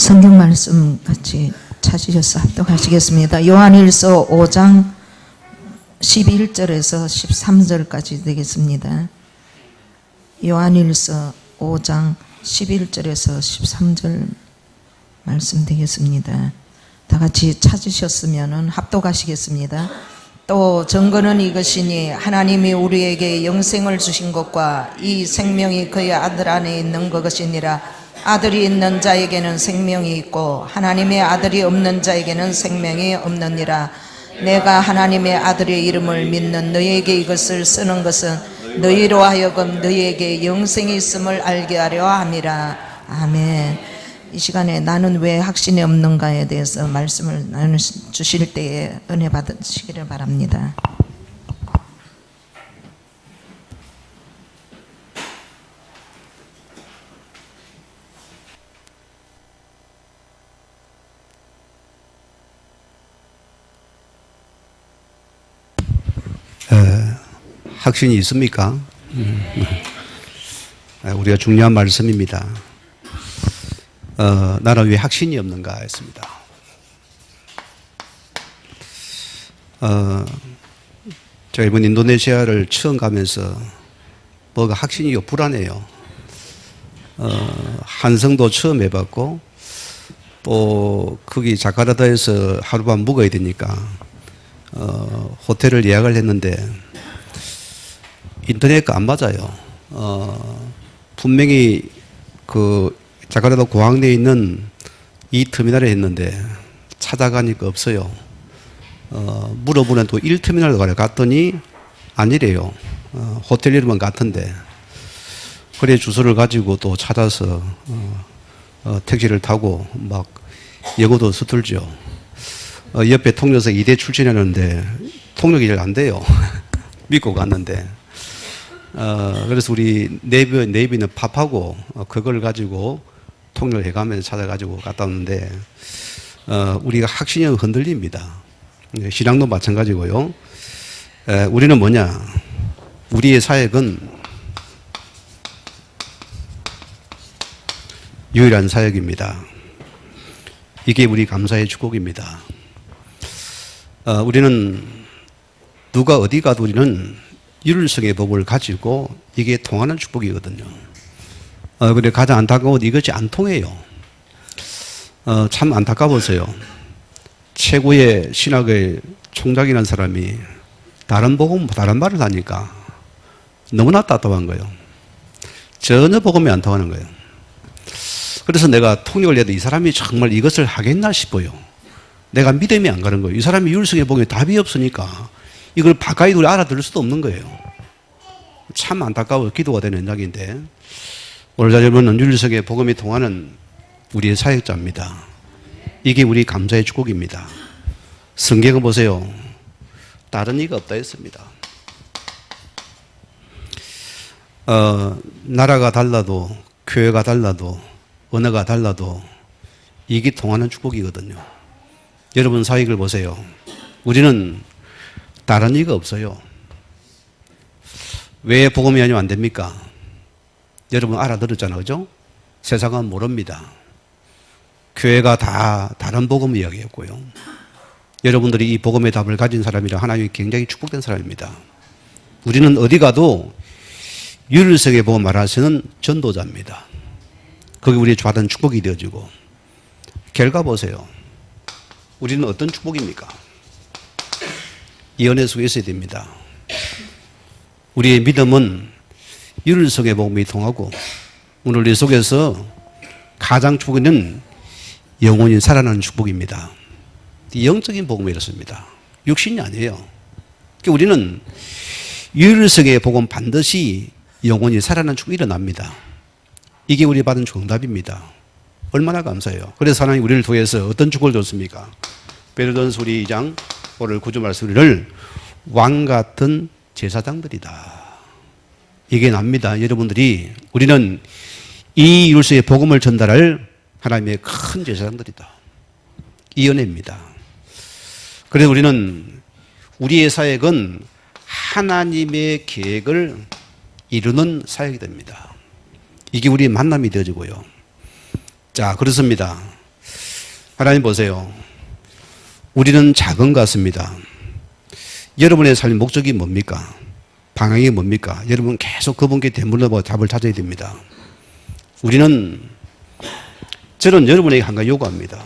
성경 말씀 같이 찾으셔서 합독하시겠습니다. 요한일서 5장 11절에서 13절까지 되겠습니다. 요한일서 5장 11절에서 13절 말씀 되겠습니다. 다 같이 찾으셨으면 합독하시겠습니다. 또 증거는 이것이니 하나님이 우리에게 영생을 주신 것과 이 생명이 그의 아들 안에 있는 것이니라. 아들이 있는 자에게는 생명이 있고 하나님의 아들이 없는 자에게는 생명이 없느니라. 내가 하나님의 아들의 이름을 믿는 너희에게 이것을 쓰는 것은 너희로 하여금 너희에게 영생이 있음을 알게 하려 함이라. 아멘. 이 시간에 나는 왜 확신이 없는가에 대해서 말씀을 나눠주실 때에 은혜 받으시기를 바랍니다. 확신이 있습니까? 우리가 중요한 말씀입니다. 나는 왜 확신이 없는가 했습니다. 제가 이번 인도네시아를 처음 가면서 뭐가 확신이 불안해요. 한성도 처음 해봤고 또 거기 자카르타에서 하룻밤 묵어야 되니까 호텔을 예약을 했는데 인터넷가 안 맞아요. 분명히 그 자카르타 공항 내에 있는 이 터미널에 했는데 찾아가니까 없어요. 물어보는 또 1터미널로 갔더니 아니래요. 호텔 이름은 같은데. 그래 주소를 가지고 또 찾아서 택시를 타고 막 영어도 서툴죠. 옆에 통역사 2대 출신이었는데 통역이 잘 안 돼요. 믿고 갔는데. 그래서 우리 네이비는 밥하고 그걸 가지고 통역을 해가면서 찾아가지고 갔다 왔는데 우리가 확신이 흔들립니다. 신앙도 마찬가지고요. 우리는 뭐냐? 우리의 사역은 유일한 사역입니다. 이게 우리 감사의 축복입니다. 우리는 누가 어디 가도 우리는 율성의 법을 가지고 이게 통하는 축복이거든요. 근데 가장 안타까운 건 이것이 안 통해요. 참 안타까워서요. 최고의 신학의 총장이라는 사람이 다른 복음, 다른 말을 하니까 너무나 답답한 거예요. 전혀 복음이 안 통하는 거예요. 그래서 내가 통역을 해도 이 사람이 정말 이것을 하겠나 싶어요. 내가 믿음이 안 가는 거예요. 이 사람이 율성의 복음에 답이 없으니까 이걸 가까이 우리 알아들을 수도 없는 거예요. 참 안타까워 기도가 되는 현장인데 오늘 여러분은 율성의 복음이 통하는 우리의 사역자입니다. 이게 우리 감사의 축복입니다. 성경을 보세요. 다른 이가 없다 했습니다. 나라가 달라도 교회가 달라도 언어가 달라도 이게 통하는 축복이거든요. 여러분 사역을 보세요. 우리는 다른 이가 없어요. 왜 복음이 아니면 안 됩니까? 여러분 알아들었잖아요. 그죠? 세상은 모릅니다. 교회가 다 다른 복음 이야기했고요. 여러분들이 이 복음의 답을 가진 사람이라 하나님이 굉장히 축복된 사람입니다. 우리는 어디 가도 율성의 복음 말하시는 전도자입니다. 그게 우리의 받은 축복이 되어지고 결과 보세요. 우리는 어떤 축복입니까? 이 은혜 속에 있어야 됩니다. 우리의 믿음은 율성의 복음이 통하고 오늘 우리 속에서 가장 축복은 영원히 살아나는 축복입니다. 영적인 복음이 이렇습니다. 육신이 아니에요. 그러니까 우리는 율성의 복음 반드시 영원히 살아나는 축복이 일어납니다. 이게 우리 받은 정답입니다. 얼마나 감사해요. 그래서 하나님 우리를 통해서 어떤 축복을 줬습니까? 베드로전서 2장 오늘 9절 말씀 우리를 왕같은 제사장들이다. 이게 납니다. 여러분들이 우리는 이 율성의 복음을 전달할 하나님의 큰 제사장들이다. 이 은혜입니다. 그래서 우리는 우리의 사역은 하나님의 계획을 이루는 사역이 됩니다. 이게 우리의 만남이 되어지고요. 자, 그렇습니다. 하나님 보세요. 우리는 작은 것 같습니다. 여러분의 삶의 목적이 뭡니까? 방향이 뭡니까? 여러분 계속 그분께 되물어보고 답을 찾아야 됩니다. 저는 여러분에게 한 가지 요구합니다.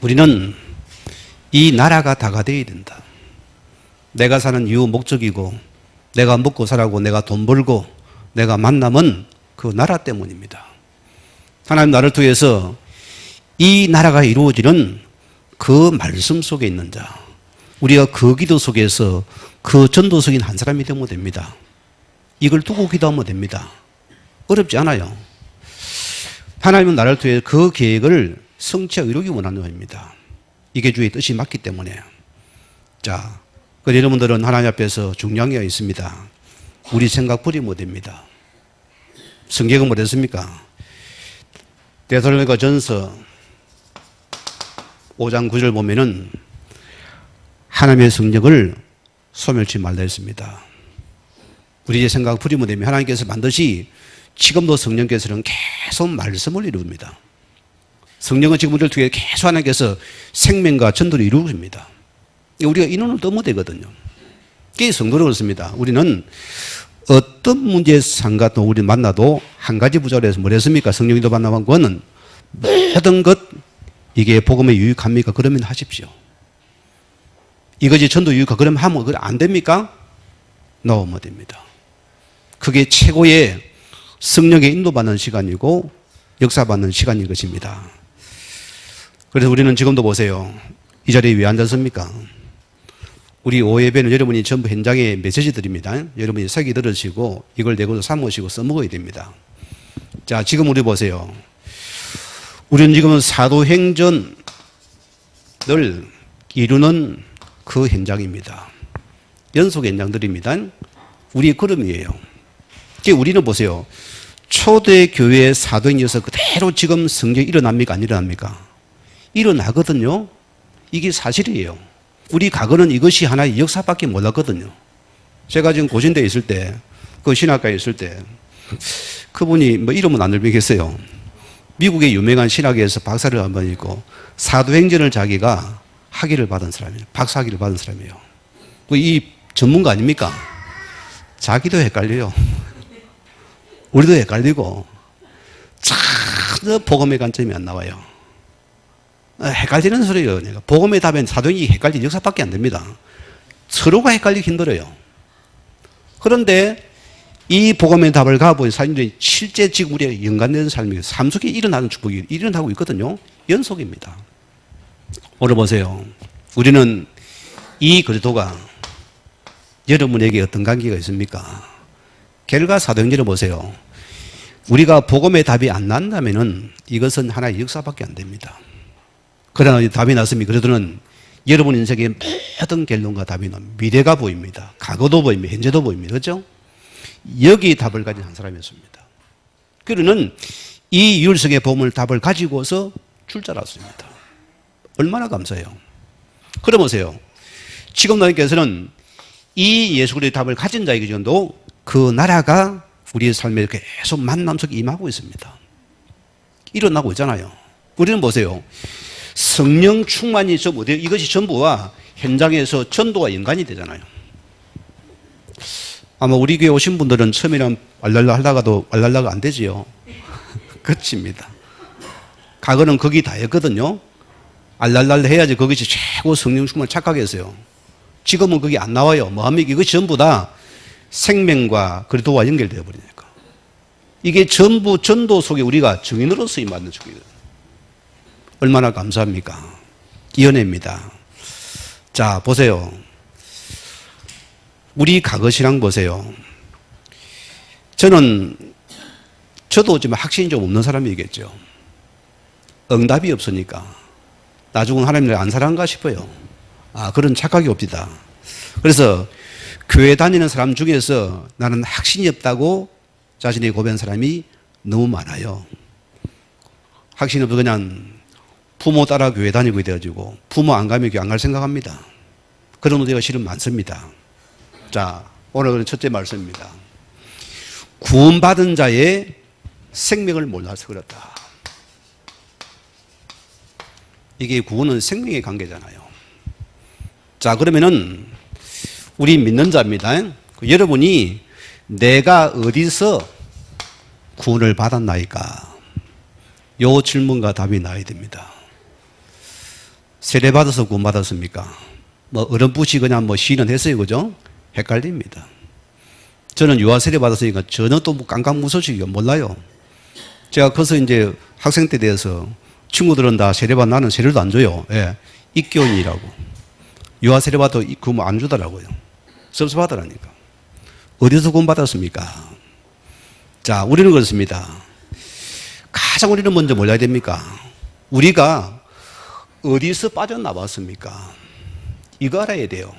우리는 이 나라가 다가 되어야 된다. 내가 사는 이유 목적이고 내가 먹고 살고 내가 돈 벌고 내가 만남은 그 나라 때문입니다. 하나님 나라를 통해서 이 나라가 이루어지는 그 말씀 속에 있는 자, 우리가 그 기도 속에서 그 전도석인 한 사람이 되면 됩니다. 이걸 두고 기도하면 됩니다. 어렵지 않아요. 하나님은 나라를 통해 그 계획을 성취하고 이루기 원하는 것입니다. 이게 주의 뜻이 맞기 때문에. 자, 그 여러분들은 하나님 앞에서 중요한 게 있습니다. 우리 생각 버리면 됩니다. 성경은 뭐랬습니까? 데살로니가 전서 5장 9절 보면은 하나님의 성령을 소멸치 말라 했습니다. 우리의 생각 버리면 되면 하나님께서 반드시 지금도 성령께서는 계속 말씀을 이루입니다. 성령은 지금 우리를 통해 계속 하나님께서 생명과 전도를 이루십니다. 우리가 인원을 떠면 되거든요. 그게 성도는 그렇습니다. 우리는 어떤 문제에 상관도 우리 만나도 한 가지 부자로 해서 뭐랬습니까? 성령님도 만나본 거는 모든 것 이게 복음에 유익합니까? 그러면 하십시오. 이것이 전도 유익하 그러면 하면 그래 안 됩니까? 넣으면 됩니다. 그게 최고의 성령의 인도받는 시간이고 역사받는 시간인 것입니다. 그래서 우리는 지금도 보세요. 이 자리에 왜 앉았습니까? 우리 오예배는 여러분이 전부 현장에 메시지 드립니다. 여러분이 색이 들으시고 이걸 내고도 삼으시고 써먹어야 됩니다. 자, 지금 우리 보세요. 우리는 지금 사도행전을 이루는 그 현장입니다. 연속 현장들입니다. 우리의 걸음이에요. 우리는 보세요. 초대교회 사도행전에서 그대로 지금 성경이 일어납니까? 안 일어납니까? 일어나거든요. 이게 사실이에요. 우리 과거는 이것이 하나의 역사밖에 몰랐거든요. 제가 지금 고신대에 있을 때, 그 신학과에 있을 때, 그분이 뭐 이름은 안 들리겠어요. 미국의 유명한 신학에서 박사를 한번 있고, 사도행전을 자기가 학위를 받은 사람이에요. 박사학위를 받은 사람이에요. 이 전문가 아닙니까? 자기도 헷갈려요. 우리도 헷갈리고, 전혀 복음의 관점이 안 나와요. 헷갈리는 소리예요. 복음의 답엔 사도행전이 헷갈리는 역사밖에 안 됩니다. 서로가 헷갈리기 힘들어요. 그런데 이 복음의 답을 가보니 사람들이 실제 지금 우리가 연관되는 삶이 삶 속에 일어나는 축복이 일어나고 있거든요. 연속입니다. 오늘 보세요. 우리는 이 그리스도가 여러분에게 어떤 관계가 있습니까? 결과 사도행전을 보세요. 우리가 복음의 답이 안 난다면은 이것은 하나의 역사밖에 안 됩니다. 그러나 답이 났으면 그래도는 여러분 인생의 모든 결론과 답이 나 미래가 보입니다. 과거도 보입니다. 현재도 보입니다. 그렇죠? 여기 답을 가진 한 사람이었습니다. 그러는 이 유일성의 복음을 답을 가지고서 출자랐습니다. 얼마나 감사해요. 그럼 보세요. 지금 너희께서는 이 예수 그리스도의 답을 가진 자에게 정도 그 나라가 우리의 삶에 계속 만남 속에 임하고 있습니다. 일어나고 있잖아요. 우리는 보세요. 성령 충만이 전부, 이것이 전부와 현장에서 전도와 연관이 되잖아요. 아마 우리 교회 오신 분들은 처음에는 알랄라 하다가도 알랄라가 안 되지요. 끝입니다. 과거는 거기 다였거든요. 알랄랄 해야지 그것이 최고 성령 충만 착각했어요. 지금은 그게 안 나와요. 뭐합니까? 이것이 전부 다 생명과 그리스도와 연결되어 버리니까. 이게 전부 전도 속에 우리가 증인으로서 임하는 축이거든요. 얼마나 감사합니까? 이 은혜입니다. 자, 보세요. 우리 과거 신앙 보세요. 저도 지금 확신이 좀 없는 사람이겠죠. 응답이 없으니까. 나중은 하나님을 안 사랑한가 싶어요. 그런 착각이 옵니다. 그래서 교회 다니는 사람 중에서 나는 확신이 없다고 자신이 고백한 사람이 너무 많아요. 확신이 없어 그냥 부모 따라 교회 다니고 돼가지고 부모 안 가면 교회 안 갈 생각합니다. 그런 문제가 실은 많습니다. 자, 오늘은 첫째 말씀입니다. 구원받은 자의 생명을 몰라서 그렇다. 이게 구원은 생명의 관계잖아요. 자, 그러면은 우리 믿는 자입니다. 여러분이 내가 어디서 구원을 받았나이까? 요 질문과 답이 나야 됩니다. 세례 받아서 구원 받았습니까? 뭐 어렴풋이 그냥 뭐 시인은 했어요, 그죠? 헷갈립니다. 저는 유아 세례 받았으니까 전혀 또 깜깜무소식이요, 몰라요. 제가 커서 이제 학생 때 돼서 친구들은 다 세례 받 나는 세례도 안 줘요. 예, 입교인이라고. 유아 세례 받아도 그거 안 주더라고요. 섭섭하더라니까. 어디서 구원 받았습니까? 자, 우리는 그렇습니다. 가장 우리는 먼저 몰라야 됩니까? 우리가 어디서 빠져나왔습니까? 이거 알아야 돼요.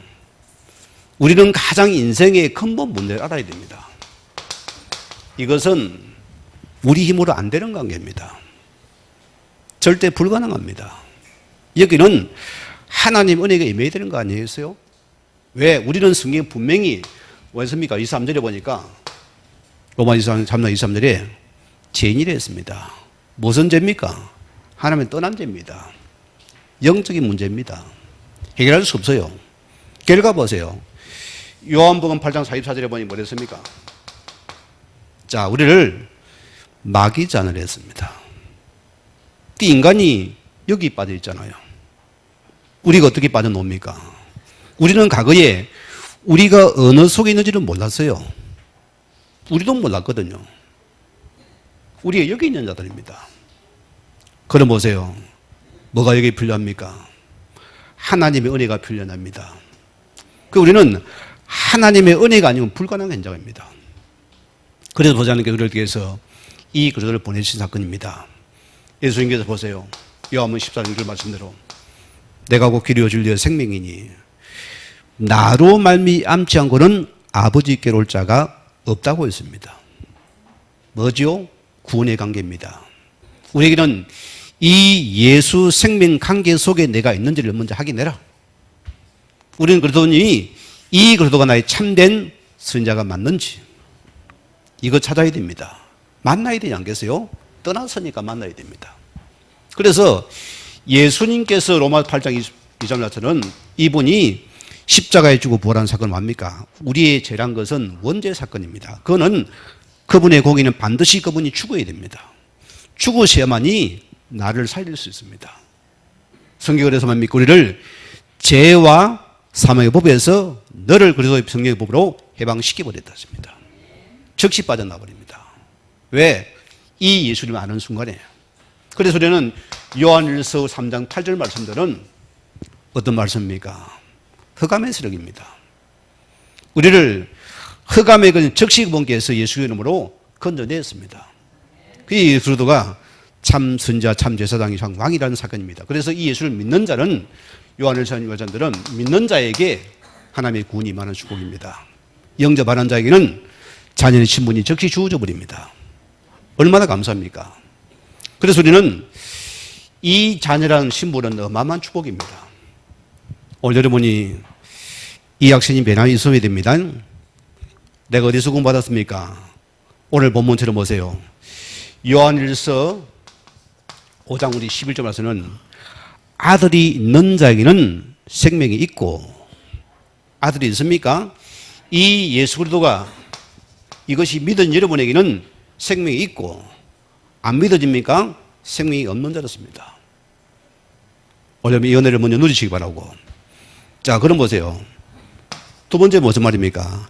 우리는 가장 인생의 근본 문제를 알아야 됩니다. 이것은 우리 힘으로 안 되는 관계입니다. 절대 불가능합니다. 여기는 하나님 은혜가 임해야 되는 거 아니겠어요? 왜? 우리는 성경에 분명히 뭐했습니까? 23절에 보니까 로마 3장 23절에 죄인이라 했습니다. 무슨 죄입니까? 하나님을 떠난 죄입니다. 영적인 문제입니다. 해결할 수 없어요. 결과 보세요. 요한복음 8장 44절에 보니 뭐랬습니까? 자, 우리를 마귀잔을 했습니다. 인간이 여기 빠져 있잖아요. 우리가 어떻게 빠져놉니까? 우리는 과거에 우리가 어느 속에 있는지를 몰랐어요. 우리도 몰랐거든요. 우리가 여기 있는 자들입니다. 그럼 보세요. 뭐가 여기 필요합니까? 하나님의 은혜가 필요합니다. 우리는 하나님의 은혜가 아니면 불가능한 현장입니다. 그래서 보자는 게 우리를 위해서 이 그리스도를 보내신 사건입니다. 예수님께서 보세요. 요한복음 14절 말씀대로 내가 곧 길이요 진리요 생명이니 나로 말미암지 않고는 아버지께로 올 자가 없다고 했습니다. 뭐죠? 구원의 관계입니다. 우리에게는 이 예수 생명 관계 속에 내가 있는지를 먼저 확인해라. 우리는 그러더니 이 그리스도가 나의 참된 선자가 맞는지 이거 찾아야 됩니다. 만나야 되지 않겠어요? 떠났으니까 만나야 됩니다. 그래서 예수님께서 로마 8장 23절에서는 이분이 십자가에 죽고 부활한 사건은 뭡니까? 우리의 죄란 것은 원죄 사건입니다. 그거는 그분의 공의는 반드시 그분이 죽어야 됩니다. 죽으셔야만이 나를 살릴 수 있습니다. 성경을 그래서 뭡니까? 우리를 죄와 사망의 법에서 너를 그리스도의 성령의 법으로 해방시켜버렸다 했습니다. 즉시 빠져나버립니다. 왜? 이 예수님을 아는 순간에. 그래서 우리는 요한일서 3장 8절 말씀들은 어떤 말씀입니까? 흑암의 세력입니다. 우리를 흑암의 그 적시 분께서 예수의 이름으로 건져냈습니다. 그 예수도가 참 선자, 참 제사장이 참 왕이라는 사건입니다. 그래서 이 예수를 믿는 자는 요한일서 여자들은 믿는 자에게 하나님의 구원이 임하는 축복입니다. 영접하는 자에게는 자녀의 신분이 즉시 주어져 버립니다. 얼마나 감사합니까? 그래서 우리는 이 자녀라는 신분은 어마어마한 축복입니다. 오늘 여러분이 이 학생이 배낭이 있어야 됩니다. 내가 어디서 구원받았습니까? 오늘 본문처럼 보세요. 요한일서 5장 우리 11절 말씀은 아들이 있는 자에게는 생명이 있고 아들이 있습니까? 이 예수 그리스도가 이것이 믿은 여러분에게는 생명이 있고 안 믿어집니까? 생명이 없는 자였습니다. 오늘 이 은혜를 먼저 누리시기 바라고. 자, 그럼 보세요. 두 번째 무슨 말입니까?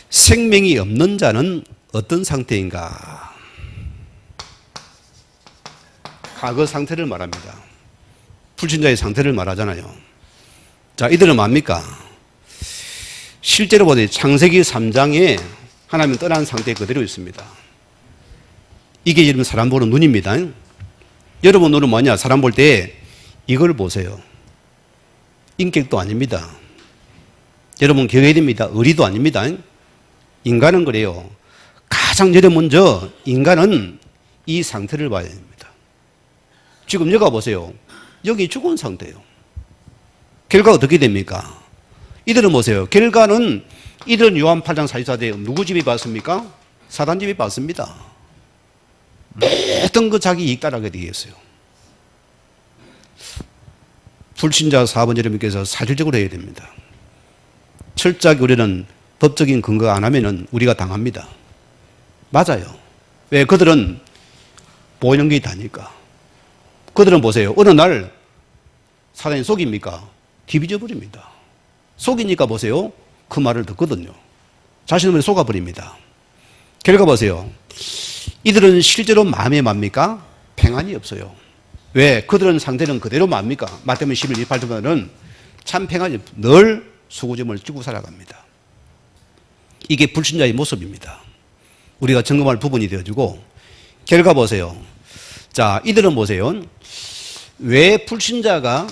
생명이 없는 자는 어떤 상태인가? 과거 상태를 말합니다. 불신자의 상태를 말하잖아요. 자, 이들은 뭡니까? 실제로 보세요. 창세기 3장에 하나님 떠난 상태 그대로 있습니다. 이게 여러분 사람 보는 눈입니다. 여러분 눈은 뭐냐? 사람 볼 때 이걸 보세요. 인격도 아닙니다. 여러분 기억해야 됩니다. 의리도 아닙니다. 인간은 그래요. 가장 제일 먼저 인간은 이 상태를 봐야 됩니다. 지금 여기 보세요. 여기 죽은 상태예요. 결과가 어떻게 됩니까? 이들은 보세요. 결과는 이들은 요한 8장 44대 누구 집이 봤습니까? 사단 집이 봤습니다. 모든 그 자기 이익 따라가게 되겠어요. 불신자 4번 여러분께서 사실적으로 해야 됩니다. 철저하게 우리는 법적인 근거 안 하면은 우리가 당합니다. 맞아요. 왜? 그들은 보이는 게 있다니까. 그들은 보세요. 어느 날 사단이 속입니까? 뒤비져 버립니다. 속이니까 보세요. 그 말을 듣거든요. 자신을 속아버립니다. 결과 보세요. 이들은 실제로 마음에 맙니까? 평안이 없어요. 왜? 그들은 상대는 그대로 맙니까? 마태복음 11, 28절 보면은 참 평안이 늘 수구점을 쥐고 살아갑니다. 이게 불신자의 모습입니다. 우리가 점검할 부분이 되어지고, 결과 보세요. 자, 이들은 보세요. 왜 불신자가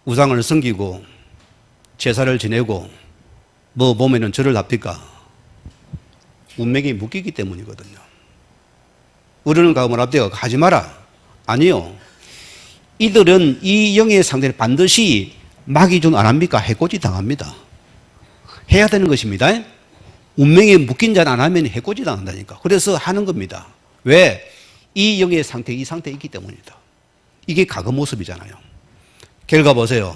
우상을 섬기고 제사를 지내고 뭐 보면은 절을 합니까? 운명이 묶이기 때문이거든요. 우리는 가면 앞대가 가지 마라. 아니요. 이들은 이 영의 상대를 반드시 마귀존 안 합니까? 해코지 당합니다. 해야 되는 것입니다. 운명에 묶인 자는 안 하면 해코지 당한다니까. 그래서 하는 겁니다. 왜? 이 영의 상태, 이 상태에 있기 때문이다. 이게 과거 모습이잖아요. 결과 보세요.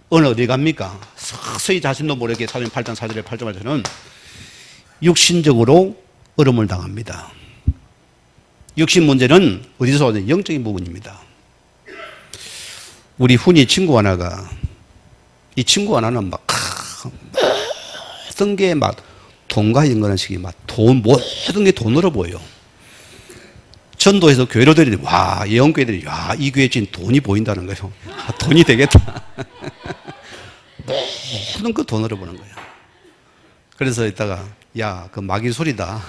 어느 어디 갑니까? 서서히 자신도 모르게 사도행 8장 4절에 8절에서는 육신적으로 어려움을 당합니다. 육신 문제는 어디서 오는 영적인 부분입니다. 우리 훈이 친구 하나가, 이 친구 하나는 막 모든 게 막 돈과 연관한 식이 막 모든 게 돈으로 보여요. 전도해서 교회로 들이더니 와, 예언교회들이 와, 이 교회 지금 돈이 보인다는 거예요. 아, 돈이 되겠다. 모든 거 돈으로 보는 거예요. 그래서 이따가 야, 그 마귀 소리다.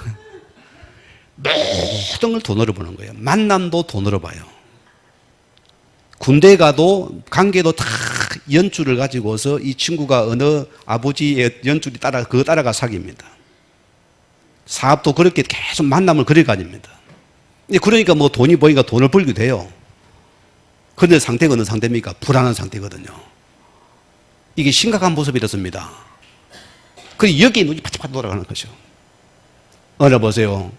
모든 걸 돈으로 보는 거예요. 만남도 돈으로 봐요. 군대 가도 관계도 다 연줄을 가지고서 이 친구가 어느 아버지의 연줄이 그거 따라가 사깁니다. 사업도 그렇게 계속 만남을 그래 가집니다. 그러니까 뭐 돈이 보이니까 돈을 벌게 돼요. 그런데 상태가 어느 상태입니까? 불안한 상태거든요. 이게 심각한 모습이었습니다. 그리고 여기에 눈이 바짝바짝 돌아가는 거죠. 어느 보세요.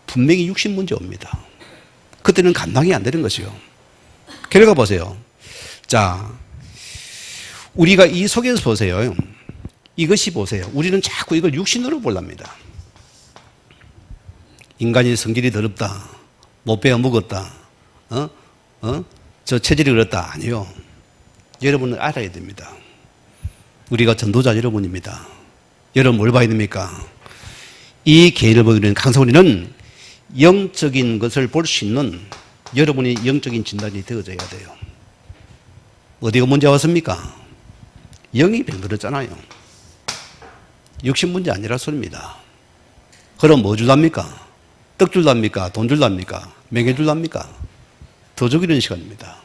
분명히 육신 문제 옵니다. 그때는 감당이 안 되는 것이요. 결과 보세요. 자, 우리가 이 속에서 보세요. 이것이 보세요. 우리는 자꾸 이걸 육신으로 볼랍니다. 인간이 성질이 더럽다. 못 배워 먹었다. 저 체질이 그렇다. 아니요. 여러분은 알아야 됩니다. 우리가 전도자 여러분입니다. 여러분 뭘 봐야 됩니까? 이 개인을 보게 되는 강성우리는 영적인 것을 볼 수 있는 여러분이 영적인 진단이 되어져야 돼요. 어디가 문제 왔습니까? 영이 병들었잖아요. 육신 문제 아니라 소리입니다. 그럼 뭐 줄랍니까? 떡 줄랍니까? 돈 줄랍니까? 명예 줄랍니까? 더 죽이는 시간입니다.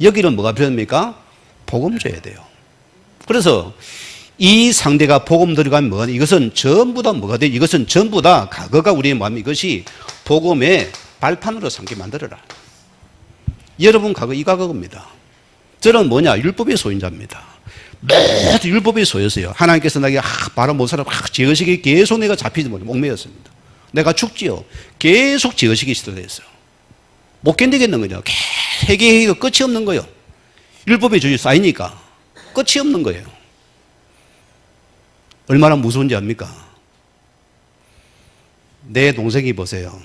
여기는 뭐가 필요합니까? 복음 줘야 돼요. 그래서 이 상대가 복음 들어가면 뭐가 돼? 이것은 전부 다 뭐가 돼? 이것은 전부 다 과거가 우리의 마음, 이것이 복음의 발판으로 삼게 만들어라. 여러분 과거 이 과거입니다. 저는 뭐냐? 율법의 소인자입니다. 모두 율법의 소였어요. 하나님께서 나에게 바로 못 살아 제어식이 계속 내가 잡히지 못해 목매였습니다. 내가 죽지요. 계속 제어식이 시도됐어요. 못 견디겠는 거죠. 회개가 끝이 없는 거예요. 율법의 죄이 쌓이니까 끝이 없는 거예요. 얼마나 무서운지 압니까? 내 동생이 보세요.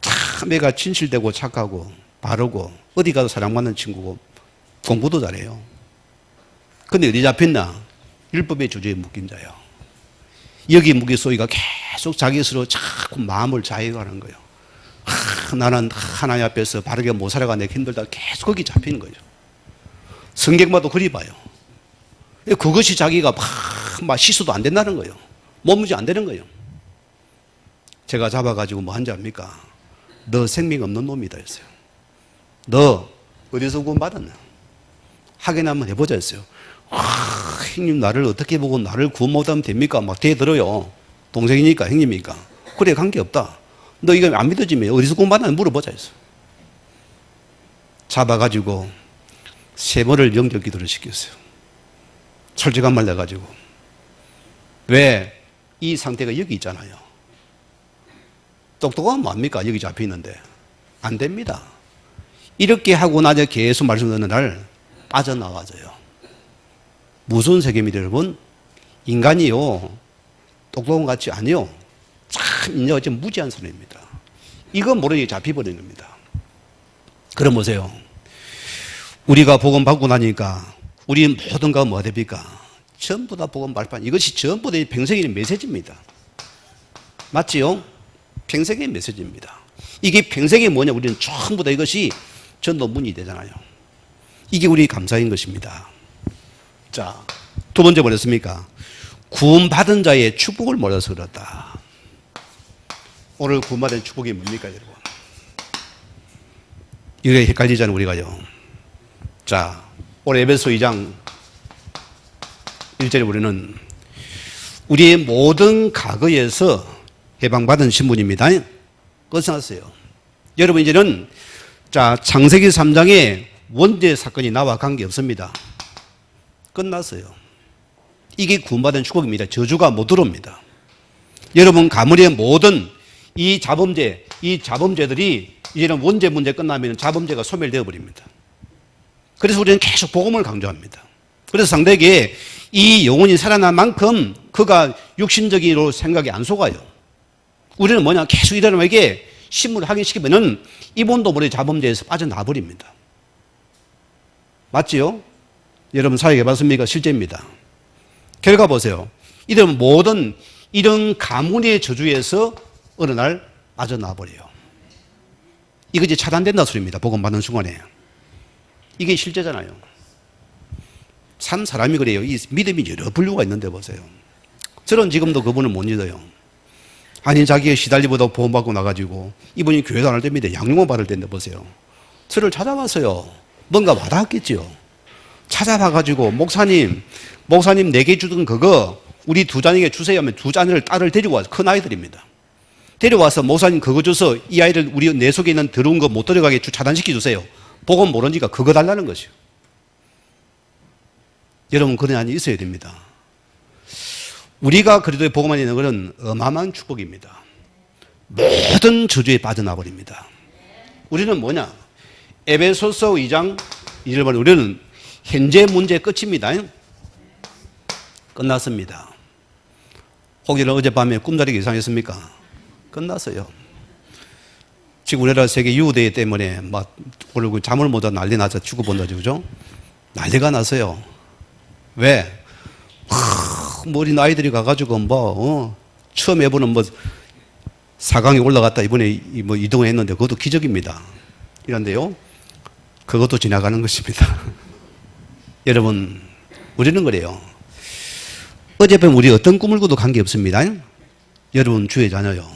참 애가 진실되고 착하고 바르고 어디 가도 사랑받는 친구고 공부도 잘해요. 근데 어디 잡혔나? 율법의 주제에 묶인 자예요. 여기 무게 쏘이가 계속 자기 스스로 자꾸 마음을 자해가는 거예요. 나는 하나님 앞에서 바르게 못 살아가 내가 힘들다. 계속 거기 잡히는 거죠. 성경마도 그리 봐요. 그것이 자기가 막 시수도 안 된다는 거예요. 몸무게 안 되는 거예요. 제가 잡아가지고 뭐 한지 압니까? 너 생명 없는 놈이다 했어요. 너 어디서 구원받았나? 확인 한번 해보자 했어요. 형님 나를 어떻게 보고 나를 구원 못하면 됩니까? 막 대들어요. 동생이니까 형님이니까. 그래 관계없다. 너 이거 안 믿어지면 어디서 구원받았나 물어보자 했어요. 잡아가지고 세 번을 영적 기도를 시켰어요. 솔직한 말 내가지고. 왜? 이 상태가 여기 있잖아요. 똑똑하면 뭐합니까? 여기 잡혀있는데. 안 됩니다. 이렇게 하고 나서 계속 말씀 듣는 날 빠져나와져요. 무슨 세계입니다, 여러분? 인간이요, 똑똑한 것 같지 아니요. 참 인자가 좀 무지한 사람입니다. 이거 모르게 잡혀버리는 겁니다. 그럼 보세요. 우리가 복음 받고 나니까 우리 모든 거 뭐 됩니까? 전부 다 복음 발판. 이것이 전부 다 평생의 메시지입니다. 맞지요? 평생의 메시지입니다. 이게 평생이 뭐냐? 우리는 전부 다 이것이 전도문이 되잖아요. 이게 우리 감사인 것입니다. 자, 두 번째 뭐랬습니까? 구원받은 자의 축복을 몰라서 그렇다. 오늘 구원받은 축복이 뭡니까, 여러분? 이게 헷갈리잖아요, 우리가요. 자, 오늘 에베소 2장 1절에 우리는 우리의 모든 과거에서 해방받은 신분입니다. 끝났어요. 여러분, 이제는 자, 창세기 3장에 원죄 사건이 나와 관계없습니다. 끝났어요. 이게 구원받은 축복입니다. 저주가 못 들어옵니다. 여러분, 가문의 모든 이 자범죄들이 이제는 원죄 문제 끝나면 자범죄가 소멸되어 버립니다. 그래서 우리는 계속 복음을 강조합니다. 그래서 상대에게 이 영혼이 살아난 만큼 그가 육신적으로 생각이 안 속아요. 우리는 뭐냐? 계속 이 사람에게 신문을 확인시키면은 이분도 모르게 자범죄에서 빠져나와 버립니다. 맞지요? 여러분 사역해 봤습니까? 실제입니다. 결과 보세요. 이들은 모든 이런 가문의 저주에서 어느 날 빠져나와 버려요. 이것이 차단된다 소리입니다. 복음 받는 순간에. 이게 실제잖아요. 산 사람이 그래요. 이 믿음이 여러 분류가 있는데 보세요. 저는 지금도 그분을 못 믿어요. 아니, 자기가 시달리보다 보험받고 나가지고 이분이 교회도 안 할 때입니다. 양육만 받을 때인데 보세요. 저를 찾아왔어요. 뭔가 와닿았겠죠. 찾아봐가지고 목사님 내게 주던 그거 우리 두 자녀에게 주세요 하면 두 자녀를 딸을 데리고 와서 큰 아이들입니다. 데려와서 목사님 그거 줘서 이 아이를 우리 내 속에 있는 더러운 거 못 들어가게 차단시켜 주세요. 복음 모르니까 그거 달라는 것이요. 여러분, 그런 안이 있어야 됩니다. 우리가 그래도 복음 안에 있는 것은 어마어마한 축복입니다. 모든 저주에 빠져나 버립니다. 우리는 뭐냐? 에베소서 2장 2절 말 우리는 현재 문제 끝입니다. 끝났습니다. 혹여나 어젯밤에 꿈자리가 이상했습니까? 끝났어요. 지금 우리나라 세계 유대회 때문에 막 오늘 잠을 못 자고 난리 나서 죽어본다죠, 그죠? 난리가 났어요. 왜? 어린 아이들이 가가지고 처음 해보는 4강에 올라갔다 이번에 이동을 했는데 그것도 기적입니다. 이런데요, 그것도 지나가는 것입니다. 여러분, 우리는 그래요. 어젯밤 우리 어떤 꿈을 꿔도 관계없습니다. 여러분, 주의 자녀요.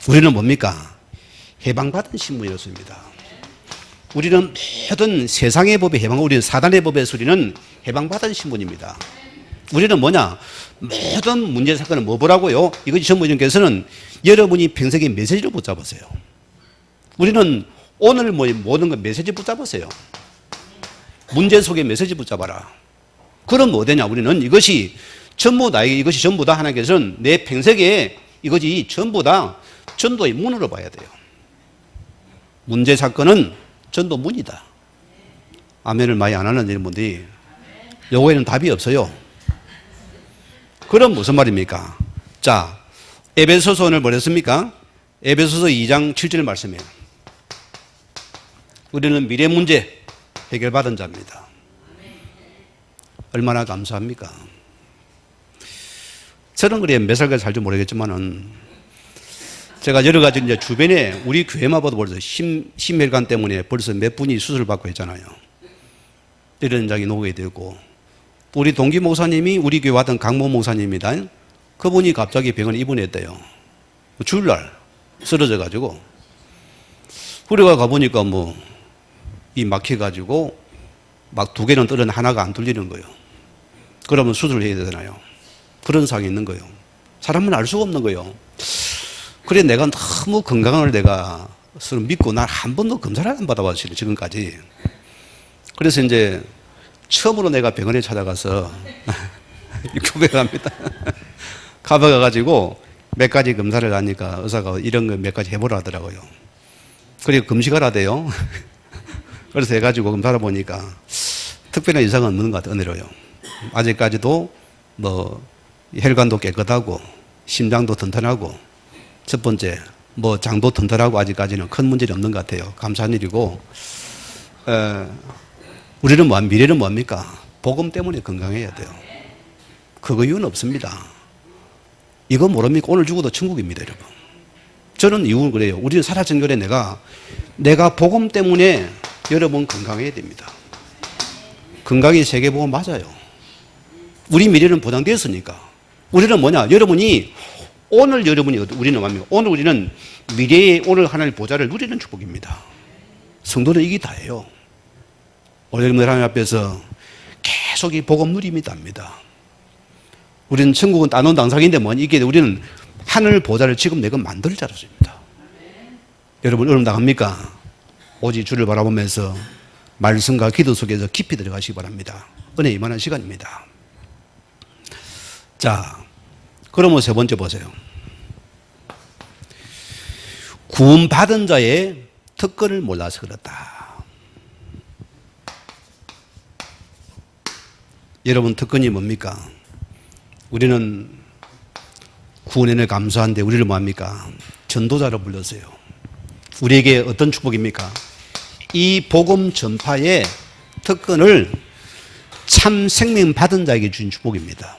우리는 뭡니까? 해방받은 신분이었습니다. 우리는 모든 세상의 법에 우리는 사단의 법에서 우리는 해방받은 신분입니다. 우리는 뭐냐? 모든 문제 사건은 뭐 보라고요? 이것이 전무님께서는 여러분이 평생의 메시지를 붙잡으세요. 우리는 오늘 모든 건 메시지 붙잡으세요. 문제 속에 메시지 붙잡아라. 그럼 뭐 되냐? 우리는 이것이 전부 나에게 이것이 전부 다 하나님께서는 내 평생에 이것이 전부 다 전도의 문으로 봐야 돼요. 문제 사건은 전도 문이다. 아멘을 많이 안 하는 여러분들이 요거에는 답이 없어요. 그럼 무슨 말입니까? 자, 에베소서 오늘 뭐랬습니까? 에베소서 2장 7절 말씀이에요. 우리는 미래 문제 해결받은 자입니다. 얼마나 감사합니까? 저는 그래요. 몇 살까지 살지 모르겠지만은 제가 여러 가지 이제 주변에 우리 교회만 봐도 벌써 심혈관 때문에 벌써 몇 분이 수술을 받고 있잖아요. 이런 장이 놓게 되고, 우리 동기 목사님이 우리 교회 왔던 강모 목사님입니다. 그분이 갑자기 병원에 입원했대요. 주일날 쓰러져가지고. 우리가 가보니까 이 막혀가지고 막 두 개는 떨어졌는데 하나가 안 뚫리는 거예요. 그러면 수술을 해야 되잖아요. 그런 상황이 있는 거예요. 사람은 알 수가 없는 거예요. 그래, 내가 너무 건강을 내가 서로 믿고 난 한 번도 검사를 안 받아봤어요, 지금까지. 그래서 이제 처음으로 내가 병원에 찾아가서 고백합니다. 가봐가지고 몇 가지 검사를 하니까 의사가 이런 거 몇 가지 해보라 하더라고요. 그리고 금식하라 돼요. 그래서 해가지고 검사를 보니까 특별한 이상은 없는 것 같아요. 은혜로요. 아직까지도 뭐 혈관도 깨끗하고 심장도 튼튼하고 첫 번째 뭐 장도 튼튼하고 아직까지는 큰 문제는 없는 것 같아요. 감사한 일이고 우리는 미래는 뭡니까? 복음 때문에 건강해야 돼요. 그거 이유는 없습니다. 이거 모릅니까? 오늘 죽어도 천국입니다, 여러분. 저는 이유는 그래요. 우리는 살아진 거래 내가 복음 때문에 여러분 건강해야 됩니다. 건강이 세계복음 맞아요. 우리 미래는 보장되었으니까. 우리는 뭐냐? 여러분이 오늘 우리는 뭡니까? 오늘 우리는 미래의 오늘 하나님의 보좌를 누리는 축복입니다. 성도는 이게 다예요. 오늘 여러분들 하나님 앞에서 계속 이 복음 누림이 답니다. 우리는 천국은 따놓은 당상인데 이게 우리는 하늘 보좌를 지금 내가 만들 자로입니다. 여러분 얼음 나갑니까? 오직 주를 바라보면서 말씀과 기도 속에서 깊이 들어가시기 바랍니다. 은혜 이만한 시간입니다. 자, 그러면 세 번째 보세요. 구원받은 자의 특권을 몰라서 그렇다. 여러분 특권이 뭡니까? 우리는 구원에 감사한데 우리를 뭐합니까? 전도자로 불렀어요. 우리에게 어떤 축복입니까? 이 복음 전파의 특권을 참 생명 받은 자에게 준 축복입니다.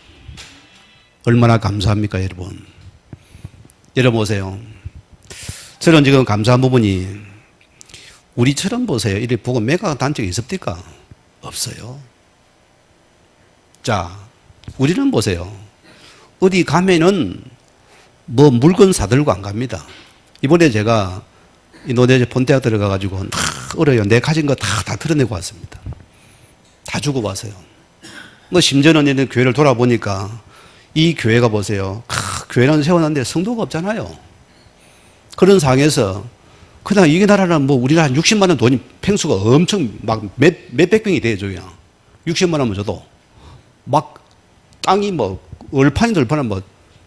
얼마나 감사합니까, 여러분? 여러분 보세요. 저는 지금 감사한 부분이 우리처럼 보세요. 이렇게 복음 매각한 적이 있습니까? 없어요. 자, 우리는 보세요. 어디 가면은 뭐 물건 사들고 안 갑니다. 이번에 제가 인도네시아 폰티아 들어가가지고 어려요. 내 가진 거 다 털어내고 왔습니다. 다 주고 왔어요. 뭐 심지어는 이런 교회를 돌아보니까 이 교회가 보세요. 교회는 세워놨는데 성도가 없잖아요. 그런 상황에서 그냥 이 나라는 뭐 우리나라 한 60만 원 돈이 팽수가 엄청 막 몇백 평이 돼요. 그냥 60만 원만 줘도 막 땅이 뭐 얼판이 뭐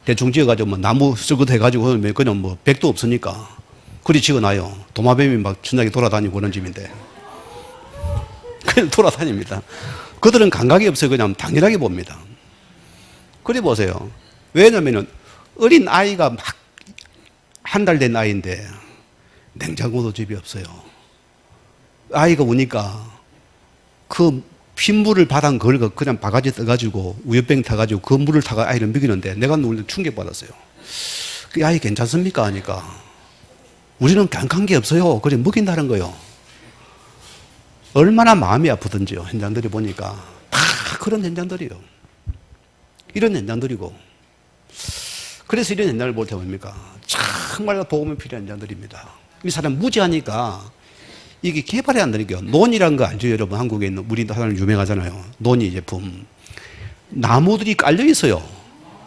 대충 지어가지고 뭐 나무 쓰고 해가지고 그냥 뭐 백도 없으니까 그리 지어놔요. 도마뱀이 막 천장에 돌아다니고 그런 집인데 그냥 돌아다닙니다. 그들은 감각이 없어요. 그냥 당연하게 봅니다. 그래 보세요. 왜냐면은 어린 아이가 막 한 달 된 아이인데 냉장고도 집이 없어요. 아이가 우니까 그 핏물을 바닥 걸고 그냥 바가지 떠가지고 우유병 타가지고 그 물을 타가 아이를 먹이는데 내가 놀래 충격받았어요. 그 아이 괜찮습니까? 하니까 우리는 강한 게 없어요. 그래 먹인다는 거요. 얼마나 마음이 아프던지요. 현장들이 보니까 다 그런 현장들이요. 이런 현장들이고 그래서 이런 현장을 볼 때 뭡니까? 정말 복음이 필요한 현장들입니다. 이 사람 무지하니까 이게 개발이 안 되니까 논이라는 거 알죠, 여러분? 한국에 있는 우리도 하나는 유명하잖아요. 논이 제품. 나무들이 깔려 있어요.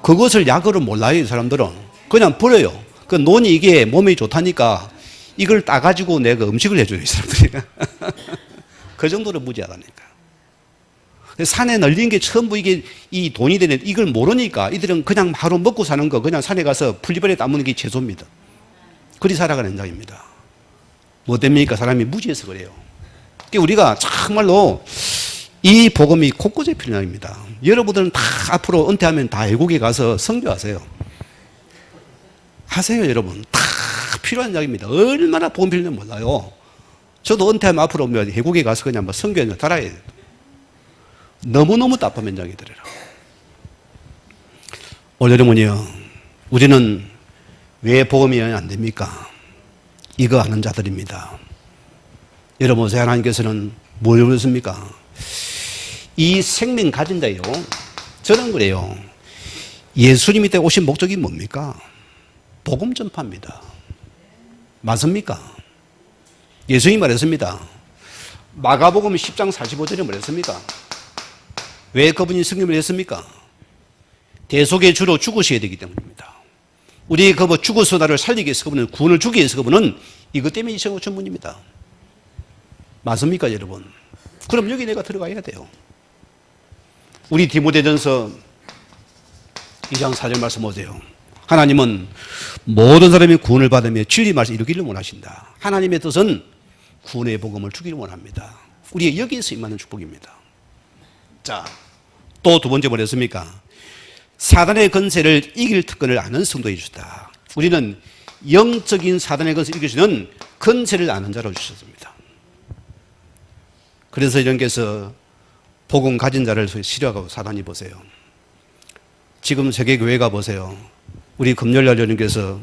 그것을 약으로 몰라요, 이 사람들은. 그냥 버려요. 그 논이 이게 몸에 좋다니까 이걸 따가지고 내가 음식을 해줘요, 이 사람들이. 그 정도로 무지하다니까. 산에 널린 게 전부 이게 이 돈이 되는 이걸 모르니까 이들은 그냥 하루 먹고 사는 거 그냥 산에 가서 풀리버리 따먹는 게 최소입니다. 그리 살아가는 현장입니다. 뭐 됩니까? 사람이 무지해서 그래요. 그러니까 우리가 정말로 이 복음이 곳곳에 필요한 입니다. 여러분들은 다 앞으로 은퇴하면 다 외국에 가서 선교하세요. 하세요, 여러분. 다 필요한 이야기입니다. 얼마나 복음 필요한지 몰라요. 저도 은퇴하면 앞으로 외국에 가서 그냥 뭐 선교에 달아야 돼요. 너무너무 답답한 현장이 되더라. 오늘 여러분이요. 우리는 왜 복음이 안 됩니까? 이거 아는 자들입니다. 여러분, 하나님께서는 뭘 그러십니까? 이 생명 가진 자요. 저는 그래요. 예수님이 때 오신 목적이 뭡니까? 복음 전파입니다. 맞습니까? 예수님이 말했습니다. 마가복음 10장 45절에 말했습니까? 왜 그분이 승리를 했습니까? 대속의 주로 죽으셔야 되기 때문입니다. 우리 그 죽어서 나를 살리기 위해서 그분은 구원을 주기 위해서 그분은 이것 때문에 이 세상을 오신 분입니다. 맞습니까, 여러분? 그럼 여기 내가 들어가야 돼요. 우리 디모데전서 2장 4절 말씀 보세요. 하나님은 모든 사람이 구원을 받으며 진리 말씀 이루기를 원하신다. 하나님의 뜻은 구원의 복음을 주기를 원합니다. 우리의 여기에서 임하는 축복입니다. 자, 또 두 번째 뭐랬습니까? 사단의 권세를 이길 특권을 아는 성도에 주셨다. 우리는 영적인 사단의 권세를 이길 수 있는 권세를 아는 자로 주셨습니다. 그래서 여러분께서 복음 가진 자를 싫어하고 사단이 보세요. 지금 세계교회가 보세요. 우리 금요일날 여러분께서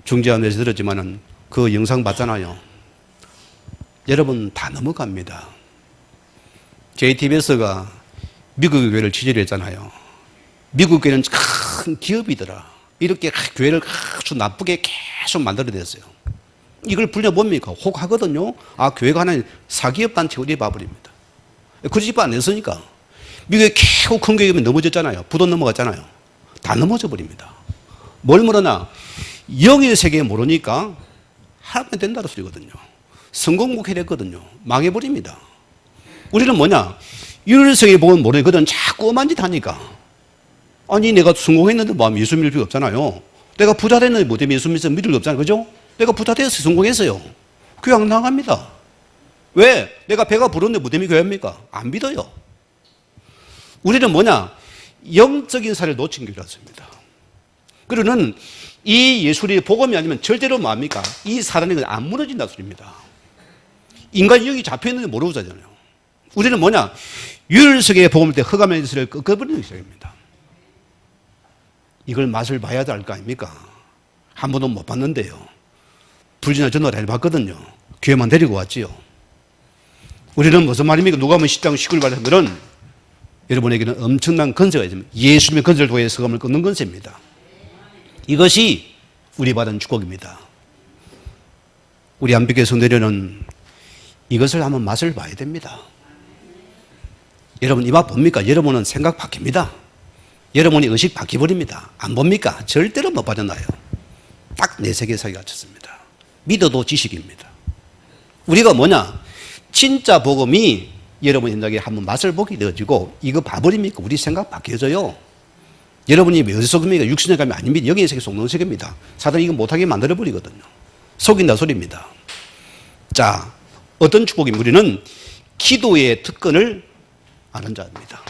중지하면서 들었지만은 그 영상 봤잖아요. 여러분 다 넘어갑니다. JTBS가 미국 교회를 취재를 했잖아요. 미국 교회는 큰 기업이더라. 이렇게 교회를 아주 나쁘게 계속 만들어냈어요. 이걸 불려봅니까? 혹하거든요. 아, 교회가 하나의 사기업 단체로 봐버립니다. 그러지 않았으니까. 미국의 최고 큰 교회가 넘어졌잖아요. 부도 넘어갔잖아요. 다 넘어져 버립니다. 뭘 모르나? 영의 세계 모르니까 하면 된다는 소리거든요. 성공 목회했거든요. 망해버립니다. 우리는 뭐냐? 윤리성의 복은 모르거든. 자꾸 엄한 짓 하니까. 아니, 내가 성공했는데 뭐 예수 믿을 필요 없잖아요. 내가 부자 됐는데 뭐 때문에 예수 믿을 필요 없잖아요. 그죠? 내가 부자 됐어요. 성공했어요. 교회 안 나갑니다. 왜? 내가 배가 부른데 뭐 때문에 교회입니까? 안 믿어요. 우리는 뭐냐? 영적인 사를 놓친 교회였습니다. 그러는 이 예수의 복음이 아니면 절대로 뭡니까? 이 사단이 안 무너진다 소리입니다. 인간 영이 잡혀있는지 모르고 자잖아요. 우리는 뭐냐? 율성의 복음일 때 흑암의 질서를 꺾어버리는 시작입니다. 이걸 맛을 봐야 될 거 아닙니까? 한 번도 못 봤는데요. 불지나 전화를 해봤거든요. 교회만 데리고 왔지요. 우리는 무슨 말입니까? 누가 하면 10장 19절 말하면은 여러분에게는 엄청난 건세가 있습니다. 예수님의 건세를 통해 흑암을 끊는 건세입니다. 이것이 우리 받은 축복입니다. 우리 안비교회 성도들은 이것을 한번 맛을 봐야 됩니다. 여러분 이 맛 봅니까? 여러분은 생각 바뀝니다. 여러분이 의식 바뀌어버립니다. 안 봅니까? 절대로 못 빠져나요. 딱 내 세계사에 갇혔습니다. 믿어도 지식입니다. 우리가 뭐냐? 진짜 복음이 여러분 현장에 한번 맛을 보게 되어지고 이거 봐버립니까? 우리 생각 바뀌어져요. 여러분이 어디서 속습니까? 육신에 가면 아닙니다. 여기에 세계 속는 세계입니다. 사단이 이거 못하게 만들어버리거든요. 속인다 소리입니다. 자, 어떤 축복입니까? 우리는 기도의 특권을 아는 자입니다.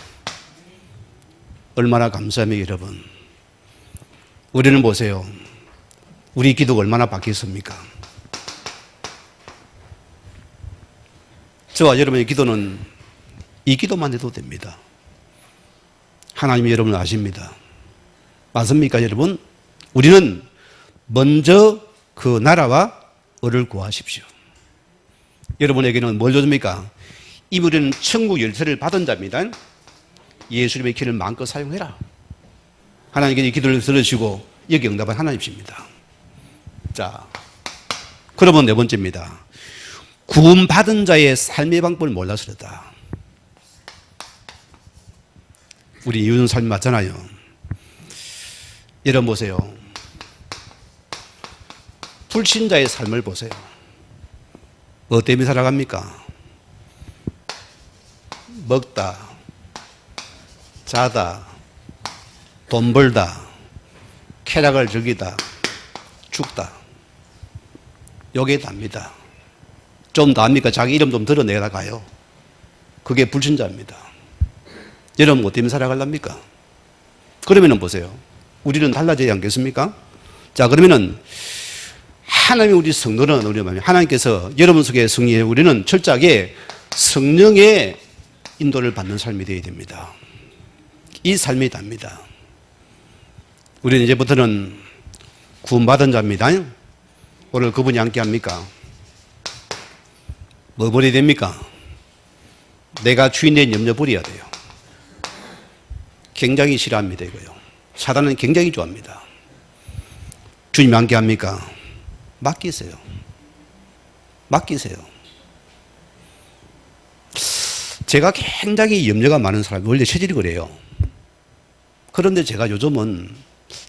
얼마나 감사합니까, 여러분. 우리는 보세요. 우리 기도가 얼마나 바뀌었습니까? 저와 여러분의 기도는 이 기도만 해도 됩니다. 하나님이 여러분을 아십니다. 맞습니까, 여러분? 우리는 먼저 그 나라와 을을 구하십시오. 여러분에게는 뭘 줍니까? 이 우리는 천국 열쇠를 받은 자입니다. 예수님의 길을 마음껏 사용해라. 하나님께 이 기도를 들으시고 여기 응답한 하나님이십니다. 자, 그러면 네 번째입니다. 구원받은 자의 삶의 방법을 몰라서 그렇다. 우리 이웃은 삶이 맞잖아요. 여러분 보세요. 불신자의 삶을 보세요. 뭐 때문에 살아갑니까? 먹다, 자다, 돈 벌다, 쾌락을 즐기다, 죽다. 요게 답니다. 좀 더 합니까? 자기 이름 좀 드러내다 가요. 그게 불신자입니다. 여러분 뭐 때문에 살아가렵니까? 그러면은 보세요. 우리는 달라져야 않겠습니까? 자, 그러면은 하나님이 우리 성도는 우리 하나님께서 여러분 속에 승리해 우리는 철저하게 성령의 인도를 받는 삶이 되어야 됩니다. 이 삶이 답니다. 우리는 이제부터는 구원받은 자입니다. 오늘 그분이 함께 합니까? 뭐 버려야 됩니까? 내가 주인된 염려 버려야 돼요. 굉장히 싫어합니다, 이거요. 사단은 굉장히 좋아합니다. 주님이 함께 합니까? 맡기세요. 맡기세요. 제가 굉장히 염려가 많은 사람이 원래 체질이 그래요. 그런데 제가 요즘은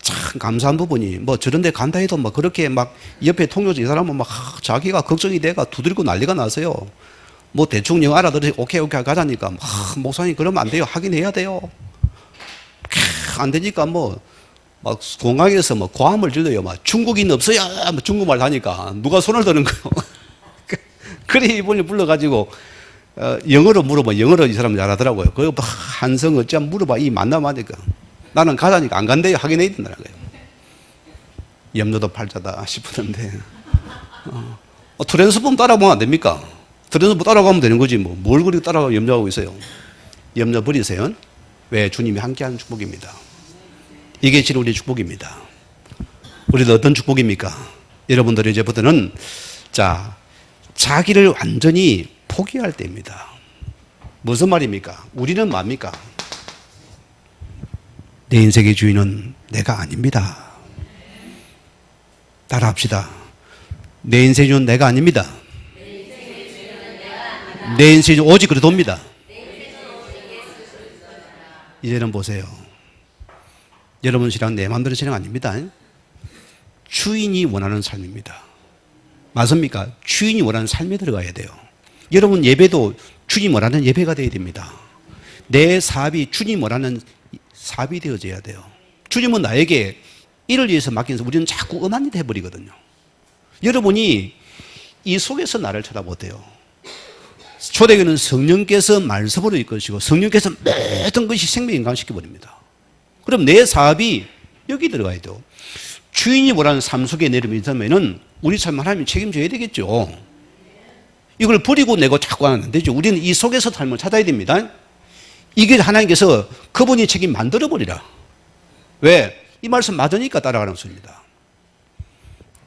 참 감사한 부분이 뭐 저런 데 간다 해도 막 그렇게 막 옆에 통역자 이 사람은 막 자기가 걱정이 돼가 두드리고 난리가 나서요. 뭐 대충 영어 알아들으시 오케이 가자니까 목사님 그러면 안 돼요. 하긴 해야 돼요. 안 되니까 뭐 막 공항에서 뭐 고함을 질러요. 막 중국인 없어요. 뭐 중국말 하니까 누가 손을 드는 거요. 그래 이분이 불러가지고 영어로 물어봐. 영어로 이 사람 잘하더라고요. 그거 한성 어찌하면 물어봐. 이 만나 맞으니까 나는 가자니까 안 간대요. 하긴 해야 된다는 거예요. 염려도 팔자다 싶었는데 트랜스폼 따라가면 안 됩니까? 트랜스폼 따라가면 되는 거지 뭐. 뭘 그렇게 따라가고 염려하고 있어요. 염려 버리세요. 왜? 주님이 함께하는 축복입니다. 이게 지금 우리의 축복입니다. 우리도 어떤 축복입니까? 여러분들이 이제부터는 자기를 완전히 포기할 때입니다. 무슨 말입니까? 우리는 뭡니까? 내 인생의 주인은 내가 아닙니다. 따라합시다. 내 인생의 주인은 내가 아닙니다. 내 인생의 주인은 오직 그리스도입니다. 이제는 보세요. 여러분 신앙 내 마음대로 신앙 아닙니다. 주인이 원하는 삶입니다. 맞습니까? 주인이 원하는 삶에 들어가야 돼요. 여러분 예배도 주님 원하는 예배가 되어야 됩니다. 내 사업이 주님 원하는 사업이 되어져야 돼요. 주님은 나에게 이를 위해서 맡겨서 우리는 자꾸 엄한 일 해버리거든요. 여러분이 이 속에서 나를 쳐다보세요. 초대교회는 성령께서 말씀으로 이끄시고 성령께서 모든 것이 생명 인강시켜버립니다. 그럼 내 사업이 여기 들어가야 돼요. 주인이 원하는 삶 속에 내려면 우리 삶 하나님이 책임져야 되겠죠. 이걸 버리고 내고 자꾸 하면 안 되죠. 우리는 이 속에서 삶을 찾아야 됩니다. 이게 하나님께서 그분이 책임 만들어버리라. 왜? 이 말씀 맞으니까 따라가는 것입니다.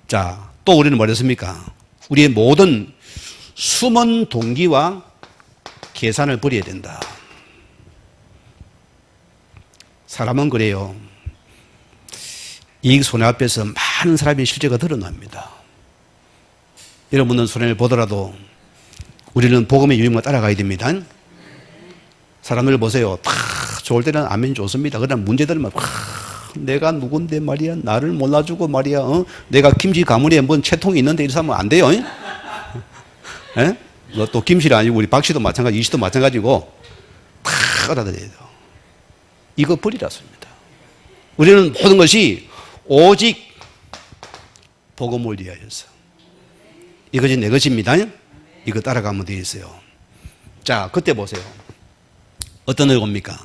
자, 또 우리는 뭐 했습니까? 우리의 모든 숨은 동기와 계산을 버려야 된다. 사람은 그래요. 이익 손해 앞에서 많은 사람의 실제가 드러납니다. 여러분은 손해를 보더라도 우리는 복음의 유행만 따라가야 됩니다. 사람들 보세요. 다 좋을 때는 아멘 좋습니다. 그러나 문제들은 내가 누군데 말이야. 나를 몰라주고 말이야. 내가 김치 가문에 뭔 채통이 있는데 이렇게 하면 안 돼요. 예? 또 김씨가 아니고 우리 박 씨도 마찬가지, 이 씨도 마찬가지고 다 알아들어야 돼요. 이거 버리라습니다. 우리는 모든 것이 오직 복음을 위하여서. 이것이 내 것입니다. 이거 따라가면 되어 있어요. 자, 그때 보세요. 어떤 일 옵니까?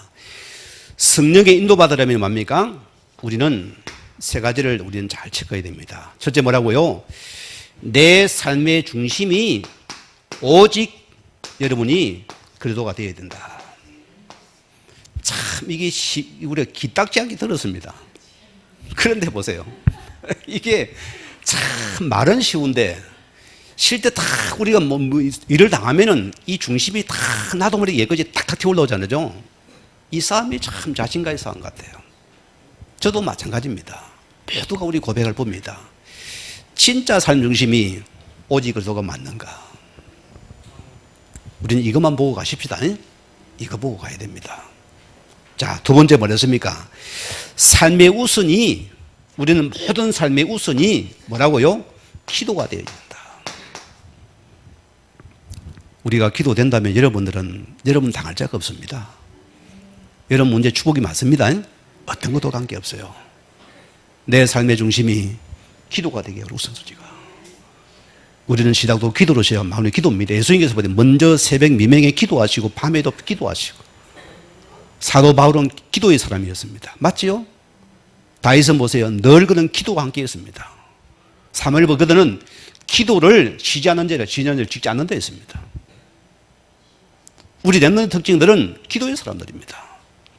성령의 인도받으려면 뭡니까? 우리는 세 가지를 우리는 잘 체크해야 됩니다. 첫째 뭐라고요? 내 삶의 중심이 오직 여러분이 그리스도가 되어야 된다. 참 이게 우리가 기딱지 않게 들었습니다. 그런데 보세요. 이게 참 말은 쉬운데 실제 다 우리가 뭐 일을 당하면은 이 중심이 다 나도 모르게 예거지 탁탁 튀어 올라오잖아요. 이 싸움이 참 자신과의 싸움 같아요. 저도 마찬가지입니다. 모두가 우리 고백을 봅니다. 진짜 삶 중심이 오직 그리스도가 맞는가? 우리는 이것만 보고 가십시다. 이거 보고 가야 됩니다. 자, 두 번째 뭐였습니까? 삶의 우선이, 우리는 모든 삶의 우선이 뭐라고요? 기도가 되어야 된다. 우리가 기도된다면 여러분 당할 자가 없습니다. 여러분 문제 축복이 맞습니다. 어떤 것도 관계없어요. 내 삶의 중심이 기도가 되게 우선순위가. 우리는 시작도 기도로 시작, 마무리 기도입니다. 예수님께서 보니 먼저 새벽 미명에 기도하시고 밤에도 기도하시고. 사도 바울은 기도의 사람이었습니다. 맞지요? 다윗은 보세요. 늘 그는 기도와 함께 했습니다. 사무엘보 그들은 기도를 쉬지 않는 자를 짓지 않는 데 했습니다. 우리 렘넌트 특징들은 기도의 사람들입니다.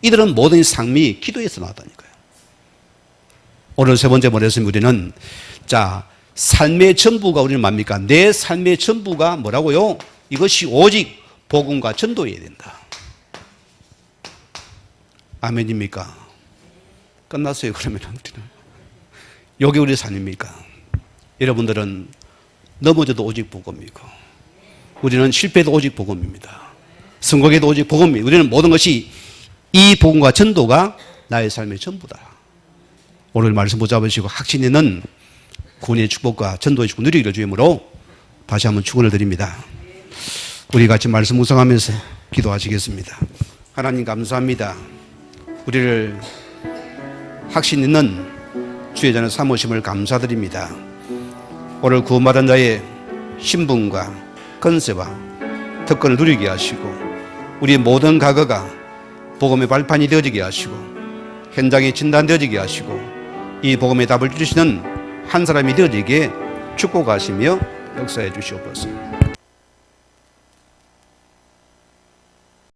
이들은 모든 상미 기도에서 나왔다니까요. 오늘 세 번째 뭐랬으면 우리는 삶의 전부가 우리는 뭡니까? 내 삶의 전부가 뭐라고요? 이것이 오직 복음과 전도해야 된다. 아멘입니까? 끝났어요. 그러면 우리는 여기 우리 삶입니까? 여러분들은 넘어져도 오직 복음이고 우리는 실패도 오직 복음입니다. 성공에도 오직 복음입니다. 우리는 모든 것이 이 복음과 전도가 나의 삶의 전부다. 오늘 말씀 붙잡으시고 확신있는 구원의 축복과 전도의 축복 누리기를 주임으로 다시 한번 축원을 드립니다. 우리 같이 말씀 묵상하면서 기도하시겠습니다. 하나님 감사합니다. 우리를 확신 있는 주의 전에 삼으심을 감사드립니다. 오늘 구원받은 자의 신분과 건세와 특권을 누리게 하시고 우리의 모든 과거가 복음의 발판이 되어지게 하시고 현장에 진단되어지게 하시고 이 복음의 답을 주시는 한 사람이 되어지게 축복하시며 역사해 주시옵소서.